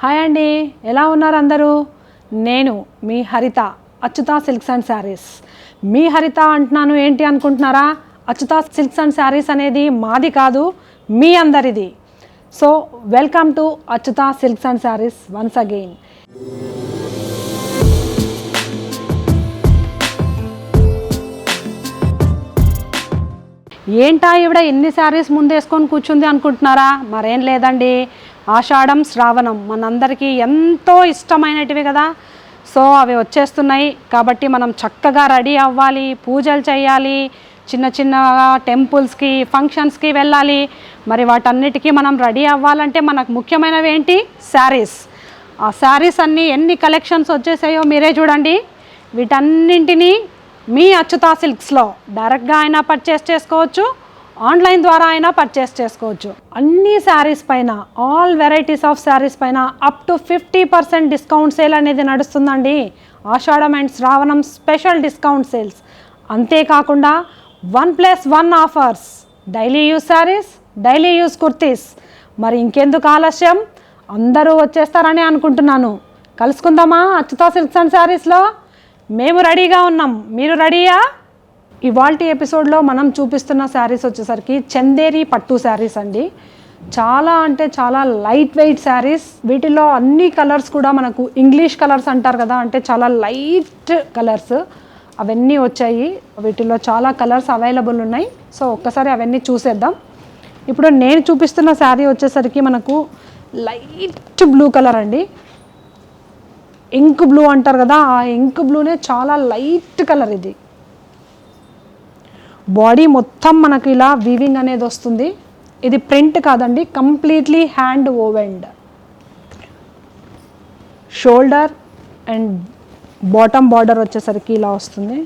Hi అండి, ఎలా ఉన్నారు అందరూ? నేను మీ హరిత, అచ్యుత సిల్క్స్ అండ్ శారీస్. మీ హరిత అంటున్నాను ఏంటి అనుకుంటున్నారా? అచ్యుత సిల్క్స్ అండ్ శారీస్ అనేది మాది కాదు, మీ అందరిది. So welcome to Achyuta silks and saris once again. ఏంటా ఈవిడ ఎన్ని శారీస్ ముందేసుకొని కూర్చుంది అనుకుంటున్నారా? మరేం లేదండి, ఆషాఢం శ్రావణం మనందరికీ ఎంతో ఇష్టమైనటివి కదా. సో అవి వచ్చేస్తున్నాయి కాబట్టి మనం చక్కగా రెడీ అవ్వాలి, పూజలు చేయాలి, చిన్న చిన్న టెంపుల్స్కి ఫంక్షన్స్కి వెళ్ళాలి. మరి వాటన్నిటికీ మనం రెడీ అవ్వాలంటే మనకు ముఖ్యమైనవి ఏంటి? శారీస్. ఆ శారీస్ అన్నీ ఎన్ని కలెక్షన్స్ వచ్చేసాయో మీరే చూడండి. వీటన్నింటినీ మీ అచ్యుత సిల్క్స్లో డైరెక్ట్గా అయినా పర్చేస్ చేసుకోవచ్చు, ఆన్లైన్ ద్వారా అయినా పర్చేస్ చేసుకోవచ్చు. అన్ని శారీస్ పైన, ఆల్ వెరైటీస్ ఆఫ్ శారీస్ పైన అప్ టు 50% డిస్కౌంట్ సేల్ అనేది నడుస్తుందండి. ఆషాఢం అండ్ శ్రావణం స్పెషల్ డిస్కౌంట్ సేల్స్. అంతేకాకుండా 1+1 offers, daily use saris, daily use kurtis. మరి ఇంకెందుకు ఆలస్యం, అందరూ వచ్చేస్తారని అనుకుంటున్నాను. కలుసుకుందామా అచ్యుత సిల్క్స్ అండ్ శారీస్లో? మేము రెడీగా ఉన్నాం, మీరు రెడీయా? ఇవాల్టి ఎపిసోడ్లో మనం చూపిస్తున్న శారీస్ వచ్చేసరికి చందేరి పట్టు శారీస్ అండి. చాలా అంటే చాలా లైట్ వెయిట్ శారీస్. వీటిలో అన్ని కలర్స్ కూడా మనకు ఇంగ్లీష్ కలర్స్ అంటారు కదా, అంటే చాలా లైట్ కలర్స్ అవన్నీ వచ్చాయి. వీటిలో చాలా కలర్స్ అవైలబుల్ ఉన్నాయి. సో ఒక్కసారి అవన్నీ చూసేద్దాం. ఇప్పుడు నేను చూపిస్తున్న శారీ వచ్చేసరికి మనకు లైట్ బ్లూ కలర్ అండి. ఇంక్ బ్లూ అంటారు కదా, ఆ ఇంక్ బ్లూనే చాలా లైట్ కలర్ ఇది. బాడీ మొత్తం మనకు ఇలా వీవింగ్ అనేది వస్తుంది. ఇది ప్రింట్ కాదండి, completely hand woven. Shoulder and bottom border వచ్చేసరికి ఇలా వస్తుంది.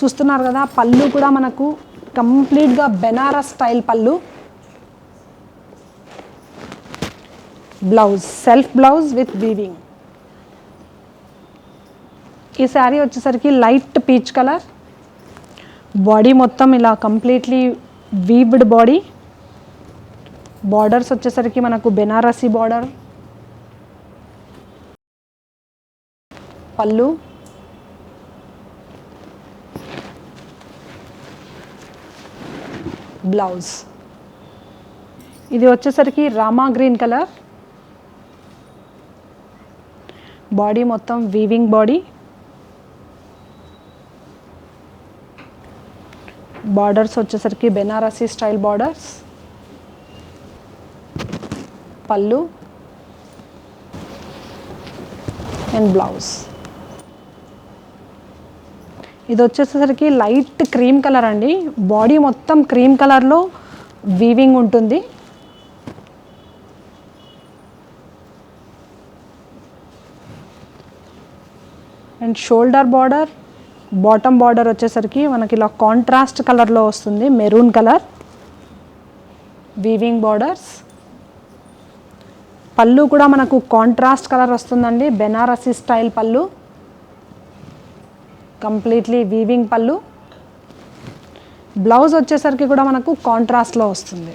చూస్తున్నారు కదా, పళ్ళు కూడా మనకు కంప్లీట్గా బెనారస్ స్టైల్ పళ్ళు. Blouse self blouse with weaving. ఈ శారీ వచ్చేసరికి లైట్ పీచ్ కలర్. బాడీ మొత్తం ఇలా కంప్లీట్లీ వీవ్డ్ బాడీ. బార్డర్స్ వచ్చేసరికి మనకు బెనారసీ బార్డర్. పళ్ళు, బ్లౌజ్. ఇది వచ్చేసరికి రామా గ్రీన్ కలర్. బాడీ మొత్తం వీవింగ్ బాడీ. బార్డర్స్ వచ్చేసరికి బెనారసీ స్టైల్ బార్డర్స్. పళ్ళు అండ్ బ్లౌజ్. ఇది వచ్చేసరికి లైట్ క్రీమ్ కలర్ అండి. బాడీ మొత్తం క్రీమ్ కలర్లో వీవింగ్ ఉంటుంది. And shoulder border, bottom border వచ్చేసరికి మనకి ఇలా కాంట్రాస్ట్ కలర్లో వస్తుంది, మెరూన్ కలర్. Weaving borders. పళ్ళు కూడా మనకు కాంట్రాస్ట్ కలర్ వస్తుందండి, బెనారసీ స్టైల్ పళ్ళు. కంప్లీట్లీ వీవింగ్ పళ్ళు. బ్లౌజ్ వచ్చేసరికి కూడా మనకు కాంట్రాస్ట్లో వస్తుంది.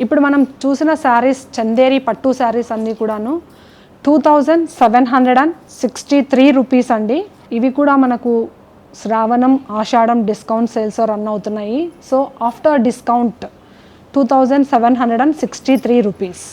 ఇప్పుడు మనం చూసిన శారీస్ చందేరి పట్టు శారీస్ అన్నీ కూడాను 2763 రూపీస్ అండి. ఇవి కూడా మనకు శ్రావణం ఆషాఢం డిస్కౌంట్ సేల్స్ రన్ అవుతున్నాయి. So after discount 2763 rupees.